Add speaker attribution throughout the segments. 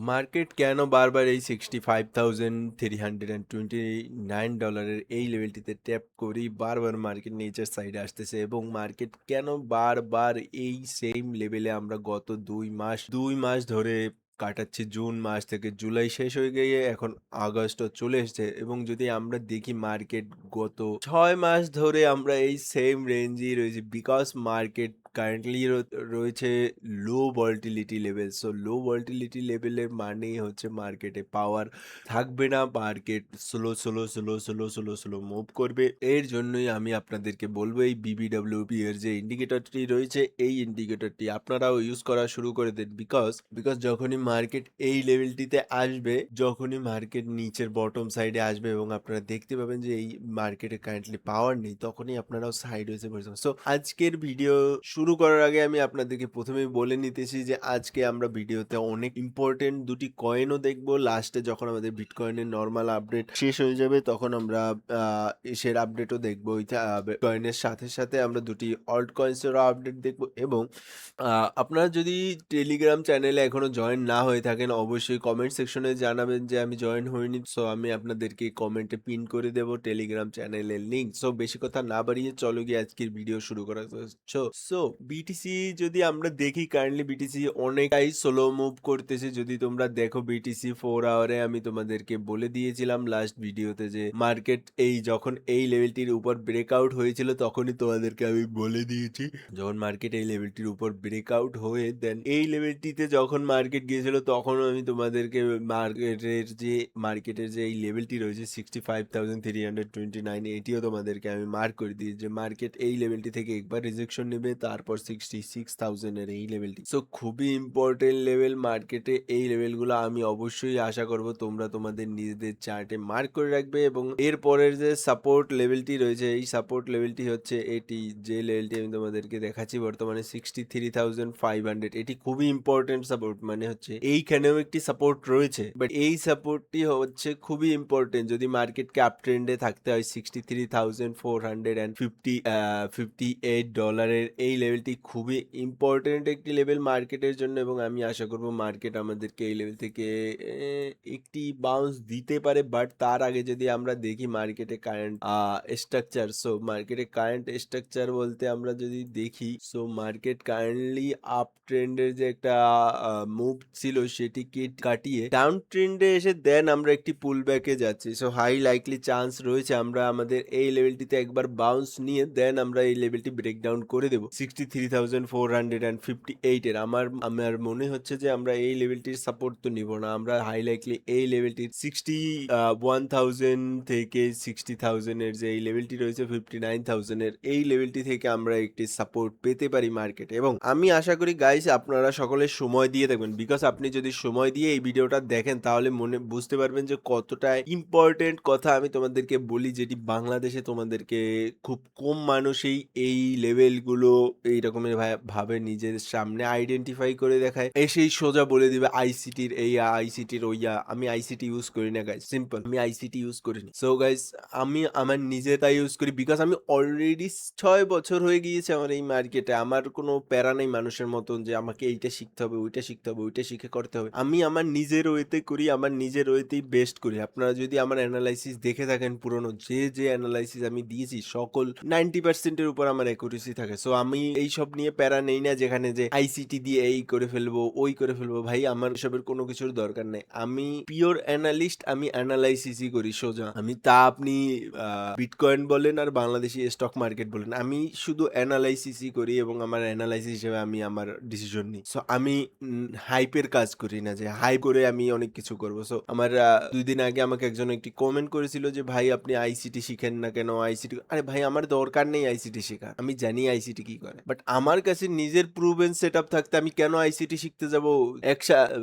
Speaker 1: Market কেন বারবার এই $65,329 এই লেভেলটিতে ট্যাপ করি বারবার মার্কেট নিচের সাইডে আসতেছে এবং মার্কেট কেন বারবার এই সেম লেভেলে আমরা গত 2 মাস ধরে কাটাচ্ছি। জুন মাস থেকে জুলাই শেষ হয়ে গিয়ে এখন আগস্ট চলে এসেছে এবং যদি আমরা দেখি মার্কেট গত 6 মাস ধরে আমরা এই সেম রেঞ্জেই রয়েছি বিকজ মার্কেট কারেন্টলি রয়েছে low volatility level. So low volatility লেভেলের মানেই হচ্ছে মার্কেটে পাওয়ার থাকবে না, market slow slow slow slow slow slow move করবে। এর জন্যই আমি আপনাদেরকে বলবো এই বিবিডব্লিউপি এর যে ইন্ডিকেটরটি রয়েছে এই ইন্ডিকেটরটি আপনারাও ইউজ করা শুরু করে দেন বিকজ যখনই মার্কেট এই লেভেলটিতে আসবে, যখনই মার্কেট নিচের বটম সাইডে আসবে এবং আপনারা দেখতে পাবেন যে এই মার্কেটে কারেন্টলি পাওয়ার নেই, তখনই আপনারাও সাইড হয়েছে বসে। সো আজকের ভিডিও শুরু করার আগে আমি আপনাদেরকে প্রথমেই বলে নিতেছি যে আজকে আমরা ভিডিওতে অনেক ইম্পর্টেন্ট দুটি কয়েনও দেখবো। লাস্টে যখন আমাদের বিটকয়েনের নর্মাল আপডেট শেষ হয়ে যাবে তখন আমরা এসের আপডেটও দেখবো। কয়েনের সাথে সাথে আমরা দুটি অল্ট কয়েন্সেরও আপডেট দেখবো এবং আপনারা যদি টেলিগ্রাম চ্যানেলে এখনো জয়েন না হয়ে থাকেন অবশ্যই কমেন্ট সেকশনে জানাবেন যে আমি জয়েন হইনি। সো আমি আপনাদেরকে কমেন্টে পিন করে দেব টেলিগ্রাম চ্যানেলের লিঙ্ক। সো বেশি কথা না বাড়িয়ে চলো গিয়ে আজকের ভিডিও শুরু করা। সো বিটিসি যদি আমরা দেখি কারেন্টলি বিটিসি অনেকটাই স্লো মুভ করতেছে। যদি তোমরা দেখো বিটিসি 4 আওয়ারে আমি তোমাদেরকে বলে দিয়েছিলাম লাস্ট ভিডিওতে যে মার্কেট যখন এই লেভেলটির উপর ব্রেকআউট হয়েছিল তখনই তোমাদেরকে আমি বলে দিয়েছি যখন মার্কেট এই লেভেলটির উপর ব্রেকআউট হয়ে দেন এই লেভেলটিতে যখন মার্কেট গিয়েছিল তখন আমি তোমাদেরকে মার্কেটের যে এই লেভেলটি রয়েছে 65,329 এটিও তোমাদেরকে আমি মার্ক করে দিই যে মার্কেট এই লেভেলটি থেকে একবার রিজেকশন নেবে, তারপর 66,000 এর এই লেভেলটি। সো খুবই ইম্পর্টেন্ট লেভেল মার্কেটে। এই লেভেলগুলো আমি অবশ্যই আশা করব তোমরা তোমাদের নিজেদের চার্টে মার্ক করে রাখবে এবং এর পরের যে সাপোর্ট লেভেলটি রয়েছে এই সাপোর্ট লেভেলটি হচ্ছে এটি, যে লেভেলটি আমি তোমাদেরকে দেখাচ্ছি বর্তমানে 63,500। এটি খুবই ইম্পর্টেন্ট সাপোর্ট, মানে হচ্ছে এইখানেও একটি সাপোর্ট রয়েছে বাট এই সাপোর্টটি হচ্ছে খুবই ইম্পর্টেন্ট যদি মার্কেটকে আপ ট্রেন্ডে থাকতে হয়। $63,458 এই লেভেলটি খুবই ইম্পর্টেন্ট একটি লেভেল মার্কেটের জন্য এবং আমি আশা করব মার্কেট আমাদেরকে এই লেভেল থেকে একটি বাউন্স দিতে পারে। বাট তার আগে যদি আমরা দেখি মার্কেটে কারেন্ট স্ট্রাকচার, সো মার্কেটে কারেন্ট স্ট্রাকচার বলতে আমরা যদি দেখি সো মার্কেট কারেন্টলি আপ ট্রেন্ডের যে একটা মুভ ছিল সেটিকে কাটিয়ে ডাউন ট্রেন্ডে এসে দেন আমরা একটি পুল ব্যাকে যাচ্ছি। সো হাই লাইকলি চান্স রয়েছে আমরা আমাদের এই লেভেলটিতে একবার বাউন্স নিয়ে দেন আমরা এই লেভেলটি ব্রেকডাউন করে দেবো 63,458 এর। আমার মনে হচ্ছে যে আমরা এই লেভেলটির সাপোর্ট তো নিব না, আমরা হাই লাইকলি এই লেভেলটির 61,000 থেকে 60,000 এর যে এই লেভেলটি রয়েছে 59,000 এর এই লেভেলটি থেকে আমরা একটি সাপোর্ট পেতে পারি মার্কেটে। এবং আমি আশা করি গাইস আপনারা সকলে সময় দিয়ে দেখবেন বিকজ আপনি যদি সময় দিয়ে এই ভিডিওটা দেখেন তাহলে মনে বুঝতে পারবেন যে কতটা ইম্পর্টেন্ট কথা আমি তোমাদেরকে বলি, যেটি বাংলাদেশে তোমাদেরকে খুব কম মানুষই এই লেভেলগুলো এই রকমের ভাবে নিজের সামনে আইডেন্টিফাই করে দেখায়। এসেই সোজা বলে দিবে আইসিটির আইসিটির ওইয়া। আমি আইসিটি ইউজ করি না গাইস, সিম্পল আমি আইসিটি ইউজ করিনি। সো গাইস আমি আমার নিজেরটা ইউজ করি বিকজ আমি অলরেডি 6 বছর হয়ে গিয়েছে আমার এই মার্কেটে। আমার কোনো প্যারা নেই মানুষের মতন যে আমাকে এইটা শিখতে হবে ওইটা শিখতে হবে ওইটা শিখে করতে হবে। আমি আমার নিজের ওয়েতে করি, আমার নিজের ওয়েতেই বেস্ট করি। আপনারা যদি আমার অ্যানালাইসিস দেখে থাকেন পুরনো যে অ্যানালাইসিস আমি দিয়েছি সকল 90% এর উপর আমার অ্যাকুরেসি থাকে। সো আমি এইসব নিয়ে প্যারা নেই না যেখানে যে আইসিটি দিয়ে এই করে ফেলবো ওই করে ফেলবো। ভাই আমার এসবের কোনো কিছুর দরকার নেই, আমি পিওর অ্যানালিস্ট, আমি অ্যানালাইসিসই করি সোজা। আমি তা আপনি বিটকয়েন বলেন আর বাংলাদেশি স্টক মার্কেট বলেন, আমি শুধু অ্যানালাইসিসই করি এবং আমার অ্যানালাইসিস হিসেবে আমি আমার ডিসিশন নিই। সো আমি হাইপের কাজ করি না যে হাইপ করে আমি অনেক কিছু করবো। সো আমার 2 দিন আগে আমাকে একজন একটি কমেন্ট করেছিল যে ভাই আপনি আইসিটি শিখেন না কেন আইসিটি। আরে ভাই আমার দরকার নেই আইসিটি শেখা, আমি জানি আইসিটি কি করে, বাট আমার কাছে নিজের প্রুভেন সেট আপ থাকতে আমি কেন আইসিটি শিখতে যাব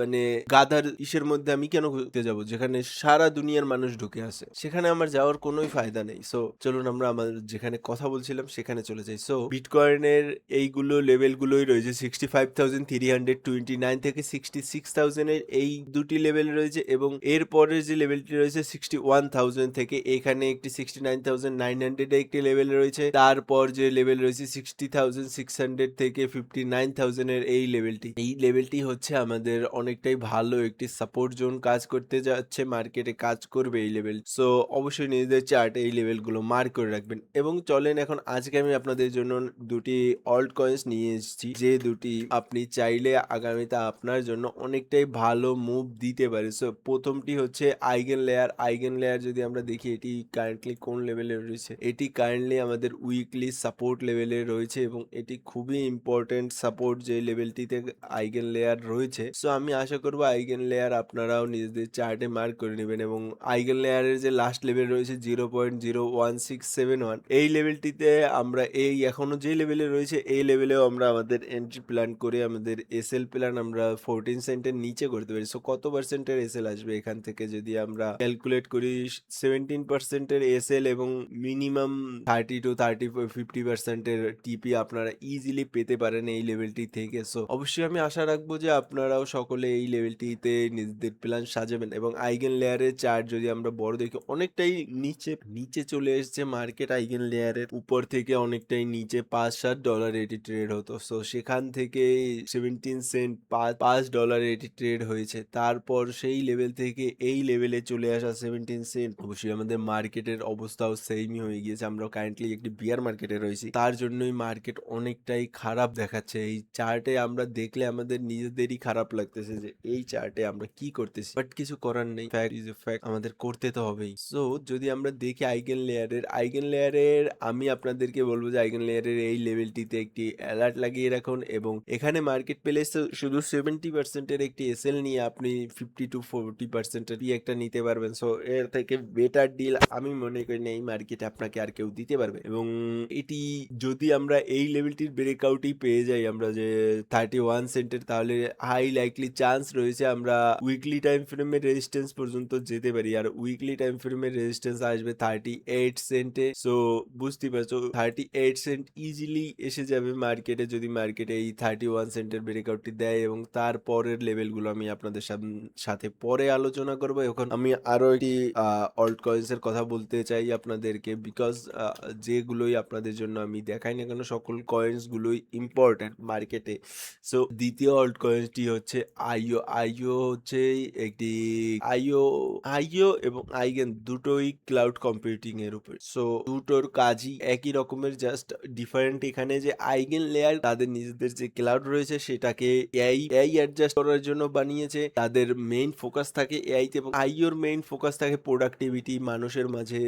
Speaker 1: মানে গাধার ইসের মধ্যে আমি কেন ঘুরতে যাব যেখানে সারা দুনিয়ার মানুষ ঢুকে আছে, সেখানে আমার যাওয়ার কোনোই ফায়দা নেই। সো চলুন আমরা আমার যেখানে কথা বলছিলাম সেখানে চলে যাই। সো বিটকয়েনের এইগুলো লেভেলগুলোই রয়েছে 65,329 থেকে 66,000 এর এই দুটি লেভেল রয়েছে এবং এর পরের যে লেভেলটি রয়েছে 61,000 থেকে এখানে একটি 69,900 একটি লেভেল রয়েছে। তারপর যে লেভেল রয়েছে 60,000 50,600 থেকে 59,000 এর এই লেভেলটি হচ্ছে আমাদের অনেকটাই ভালো একটি সাপোর্ট জোন কাজ করতে যাচ্ছে, মার্কেটে কাজ করবে এই লেভেল। সো অবশ্যই নিজেদের চার্টে এই লেভেলগুলো মার্ক করে রাখবেন। এবং চলেন এখন আজকে আমি আপনাদের জন্য দুটি অল্ট কয়েন্স নিয়ে এসেছি, যে দুটি আপনি চাইলে আগামীতে আপনার জন্য অনেকটাই ভালো মুভ দিতে পারে। সো প্রথমটি হচ্ছে আইগেন লেয়ার যদি আমরা দেখি এটি কারেন্টলি কোন লেভেলে রয়েছে, এটি কারেন্টলি আমাদের উইকলি সাপোর্ট লেভেলে রয়েছে এবং এটি খুবই ইম্পর্টেন্ট সাপোর্ট যে লেভেলটিতে আইগেন লেয়ার রয়েছে। সো আমি আশা করবো আইগেন লেয়ার আপনারাও নিজেদের চার্টে মার্ক করে নেবেন। এবং আইগেন লেয়ারের যে লাস্ট লেভেল রয়েছে 0.01671, এই লেভেলটিতে আমরা এখনো যে লেভেলে রয়েছে এই লেভেলেও আমরা আমাদের এন্ট্রি প্ল্যান করে আমাদের এসএল প্ল্যান আমরা 14 সেন্টের নিচে করতে পারি। সো কত পার্সেন্টের এসএল আসবে এখান থেকে যদি আমরা ক্যালকুলেট করি, 17% এসএল এবং মিনিমাম 30 to 50% টিপি আপনারা ইজিলি পেতে পারেন এই লেভেলটি থেকে। সো অবশ্যই আমি আশা রাখবো যে আপনারাও সকলে এই লেভেলটিতে নিজেদের প্ল্যান সাজাবেন। এবং আইগেন লেয়ারের চার্ট যদি আমরা বড় দেখি, অনেকটাই নিচে চলে এসেছে মার্কেট। আইগেন লেয়ারের উপর থেকে অনেকটাই নিচে $5-7 এটি ট্রেড হতো। সো সেখান থেকে 17 সেন্ট $5 এটি ট্রেড হয়েছে। তারপর সেই লেভেল থেকে এই লেভেলে চলে আসা 17 সেন্ট, অবশ্যই আমাদের মার্কেটের অবস্থাও সেমই হয়ে গিয়েছে। আমরা কারেন্টলি একটি বিয়ার মার্কেটে রয়েছি, তার জন্যই মার্কেট অনেকটাই খারাপ দেখাচ্ছে। এই চার্টে আমরা দেখলে আমাদের নিজেদেরই খারাপ লাগতেছে যে এই চার্টে আমরা কি করতেছি, বাট কিছু করার নেই, ফ্যাক্ট ইজ এ ফ্যাক্ট, আমাদের করতে তো হবেই। সো যদি আমরা দেখি আইগেন লেয়ারের আমি আপনাদেরকে বলবো যে আইগেন লেয়ারের এই লেভেলটিতে একটি অ্যালার্ট লাগিয়ে রাখুন। এবং এখানে মার্কেট প্লেস শুধু 70% একটি এসএল নিয়ে আপনি 50 to 40% একটা নিতে পারবেন। সো এর থেকে বেটার ডিল আমি মনে করি না এই মার্কেটে আপনাকে আর কেউ দিতে পারবে। এবং এটি যদি আমরা এই লেভেলটির ব্রেকআউটই পেয়ে যাই, আমরা যে 31 সেন্টের, তাহলে হাই লাইকলি চান্স রয়েছে আমরা উইকলি টাইম ফ্রেমের রেজিস্ট্যান্স পর্যন্ত যেতে পারি। আর উইকলি টাইম ফ্রেমের রেজিস্ট্যান্স আসবে 38 সেন্টে। সো বুঝতে পারছো 38 সেন্ট ইজিলি এসে যাবে মার্কেটে, যদি মার্কেটে এই 31 সেন্টের ব্রেকআউটটি দেয়। এবং তারপরের লেভেলগুলো আমি আপনাদের সাথে পরে আলোচনা করবো। এখন আমি আরো একটি অল্ট কয়েন্স এর কথা বলতে চাই আপনাদেরকে, বিকজ যেগুলোই আপনাদের জন্য আমি দেখাই না কেন সকল কয়েন্স গুলোই ইম্পর্টেন্ট মার্কেটে। সো দ্বিতীয় অল্ট কয়েন্সটি হচ্ছে আইও হচ্ছে একটি আইও এবং আইগেন দুটোই ক্লাউড কম্পিউটিং এর উপর। সো দুটোর কাজই একই রকমের, জাস্ট ডিফারেন্ট এখানে যে আইগেন লেয়ার তাদের নিজেদের যে ক্লাউড রয়েছে সেটাকে এআই অ্যাডজাস্ট করার জন্য বানিয়েছে, তাদের মেইন ফোকাস থাকে এআই তে। এবং আইওর মেইন ফোকাস থাকে প্রোডাক্টিভিটি, মানুষের মাঝে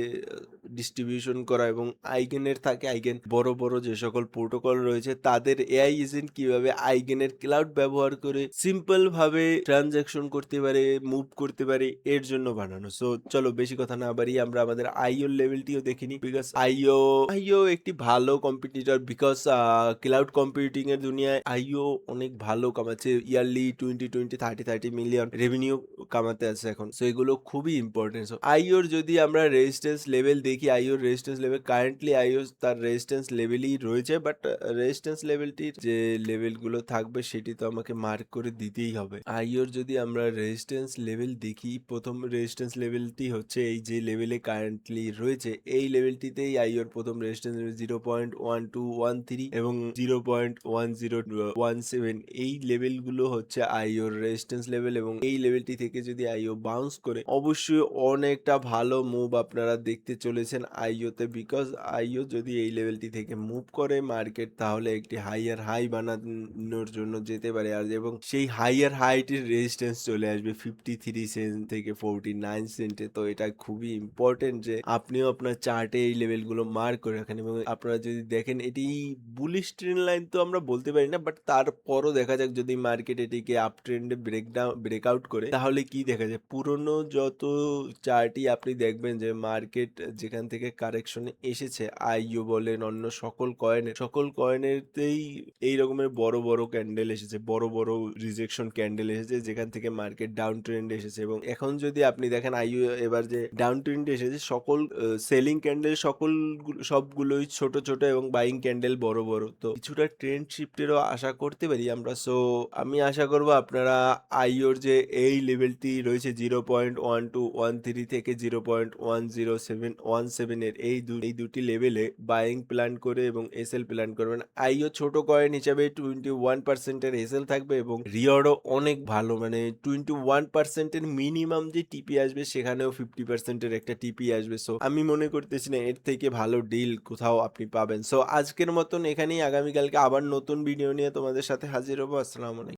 Speaker 1: ডিস্ট্রিবিউশন করা। এবং আইগেনের থাকে বড় বড় যে সকল প্রোটোকল রয়েছে তাদের এআই এজেন্ট কিভাবে আইগেনের ক্লাউড ব্যবহার করে সিম্পল ভাবে ট্রানজাকশন করতে পারে, মুভ করতে পারে, এর জন্য বানানো। সো চলো বেশি কথা না বাড়িয়ে আমরা আমাদের আইওর লেভেলটিও দেখিনি, বিকজ আইও একটি ভালো কম্পিটিটর, বিকজ ক্লাউড কম্পিউটিং এর দুনিয়ায় আইও অনেক ভালো কামাচ্ছে, ইয়ারলি 20-30 মিলিয়ন রেভিনিউ কামাতে আছে এখন। সো এগুলো খুবই ইম্পর্টেন্ট। সো আইওর যদি আমরা রেজিস্ট্যান্স লেভেল দেখি, আইওর রেজিস্ট্যান্স লেভেল কারেন্টলি আইও তার রেজিস্ট্যান্স লেভেলই রয়েছে, বাট রেজিস্ট্যান্স লেভেলটির যে লেভেলগুলো থাকবে সেটি তো আমাকে মার্ক করে দিতেই হবে। আইওর যদি আমরা রেজিস্ট্যান্স লেভেল দেখি, প্রথম রেজিস্ট্যান্স লেভেলটি হচ্ছে এই যে লেভেলে কারেন্টলি রয়েছে, এই লেভেলটিতেই আইওর প্রথম রেজিস্ট্যান্স লেভেল 0.1213 এবং 0.1017, এই লেভেলগুলো হচ্ছে আইওর রেজিস্ট্যান্স লেভেল। এবং এই লেভেলটি থেকে যদি আইও বাউন্স করে, অবশ্যই অনেকটা ভালো মুভ আপনারা দেখতে চলেছেন আইওতে, বিকজ আইও যদি এই লেভেলটি থেকে মুভ করে মার্কেট, তাহলে একটি হাইয়ার হাই বানানোর জন্য যেতে পারে। আর এবং সেই হাইয়ার হাইটির রেজিস্ট্যান্স চলে আসবে 53 সেন্ট থেকে 49 সেন্টে। তো এটা খুবই ইম্পর্টেন্ট যে আপনিও আপনার চার্টে এই লেভেলগুলো মার্ক করে রাখেন। এবং আপনারা যদি দেখেন এটি বুলিশ ট্রেন্ড লাইন তো আমরা বলতে পারি না, বাট তারপরও দেখা যাক যদি মার্কেট এটিকে আপ ট্রেন্ডে ব্রেকআউট করে, তাহলে কি দেখা যায়। পুরনো যত চার্টই আপনি দেখবেন যে মার্কেট যেখান থেকে কারেকশনে এসেছে, আইও বলেন অন্য সকল কয়েনেরতেই এই রকমের বড় বড় ক্যান্ডেল এসেছে, বড় বড় রিজেকশন ক্যান্ডেল এসেছে, যেখান থেকে মার্কেট ডাউন ট্রেন্ড এসেছে। এবং এখন যদি আপনি দেখেন আইও এবার যে ডাউন ট্রেন্ড এসেছে, সকল সেলিং ক্যান্ডেল সবগুলোই ছোট ছোট এবং বাইং ক্যান্ডেল বড় বড়। তো কিছুটা ট্রেন্ড শিফটেরও আশা করতে পারি আমরা। সো আমি আশা করবো আপনারা আইওর যে এই লেভেলটি রয়েছে 0.1213 থেকে 0.1017 1.17 এর এই দুটি লেভেলে বাইং প্ল্যান করে এবং এসএল প্ল্যান করবেন। আইও ছোট কয়েন হিসাবে 21% এর এসএল থাকবে এবং রিওয়ার্ডও অনেক ভালো, মানে 21% এর মিনিমাম যে টিপি আসবে সেখানেও 50% এর একটা টিপি আসবে। সো আমি মনে করতেছি না এর থেকে ভালো ডিল কোথাও আপনি পাবেন। সো আজকের মতন এখানেই, আগামীকালকে আবার নতুন ভিডিও নিয়ে তোমাদের সাথে হাজির হবো। আসসালামু আলাইকুম।